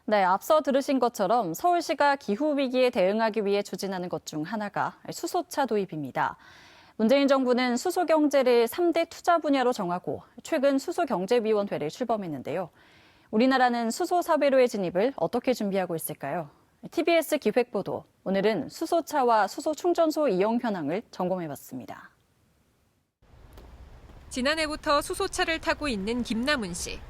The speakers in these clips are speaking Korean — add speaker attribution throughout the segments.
Speaker 1: 네, 앞서 들으신 것처럼 서울시가 기후위기에 대응하기 위해 추진하는 것 중 하나가 수소차 도입입니다. 문재인 정부는 수소경제를 3대 투자 분야로 정하고 최근 수소경제위원회를 출범했는데요. 우리나라는 수소사회로의 진입을 어떻게 준비하고 있을까요? TBS 기획보도, 오늘은 수소차와 수소충전소 이용 현황을 점검해봤습니다.
Speaker 2: 지난해부터 수소차를 타고 있는 김남훈 씨.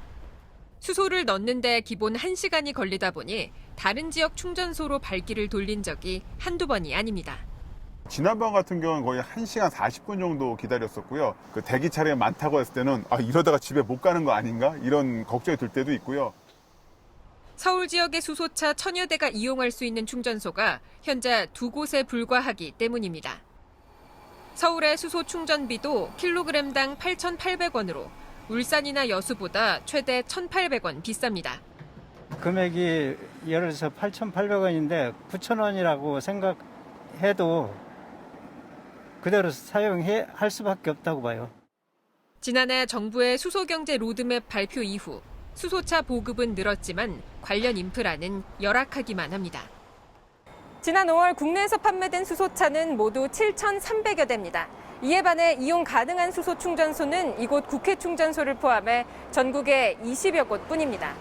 Speaker 2: 수소를 넣는데 기본 1시간이 걸리다 보니 다른 지역 충전소로 발길을 돌린 적이 한두 번이 아닙니다.
Speaker 3: 지난번 같은 경우는 거의 1시간 40분 정도 기다렸었고요. 그 대기 차량이 많다고 했을 때는 이러다가 집에 못 가는 거 아닌가? 이런 걱정이 들 때도 있고요.
Speaker 2: 서울 지역의 수소차 1000여 대가 이용할 수 있는 충전소가 현재 2곳에 불과하기 때문입니다. 서울의 수소 충전비도 킬로그램당 8,800원으로 울산이나 여수보다 최대 1,800원 비쌉니다.
Speaker 4: 금액이 예를 들어서 8,800원인데 9,000원이라고 생각해도 그대로 사용할 수밖에 없다고 봐요.
Speaker 2: 지난해 정부의 수소경제 로드맵 발표 이후 수소차 보급은 늘었지만 관련 인프라는 열악하기만 합니다. 지난 5월 국내에서 판매된 수소차는 모두 7,300여 대입니다. 이에 반해 이용 가능한 수소 충전소는 이곳 국회 충전소를 포함해 전국에 20여 곳뿐입니다.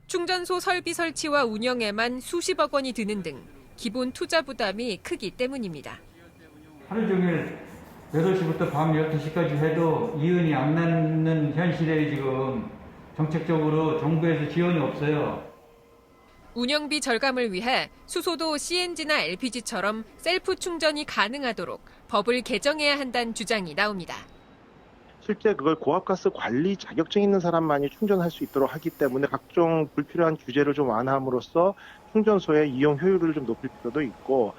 Speaker 2: 충전소 설비 설치와 운영에만 수십억 원이 드는 등 기본 투자 부담이 크기 때문입니다.
Speaker 5: 하루 종일 8시부터 밤 12시까지 해도 이윤이 안 나는 현실에 지금 정책적으로 정부에서 지원이 없어요.
Speaker 2: 운영비 절감을 위해 수소도 CNG나 LPG처럼 셀프 충전이 가능하도록 법을 개정해야 한다는 주장이 나옵니다.
Speaker 6: 실제 그걸 고압가스 관리 자격증 있는 사람만이 충전할 수 있도록 하기 때문에 각종 불필요한 규제를 좀 완화함으로써 충전소의 이용 효율을 좀 높일 필요도 있고,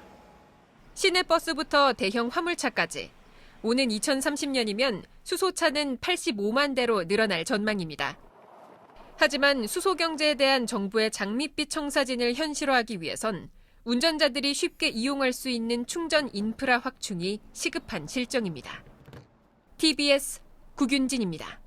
Speaker 2: 시내버스부터 대형 화물차까지 오는 2030년이면 수소차는 85만 대로 늘어날 전망입니다. 하지만 수소경제에 대한 정부의 장밋빛 청사진을 현실화하기 위해선 운전자들이 쉽게 이용할 수 있는 충전 인프라 확충이 시급한 실정입니다. TBS 구균진입니다.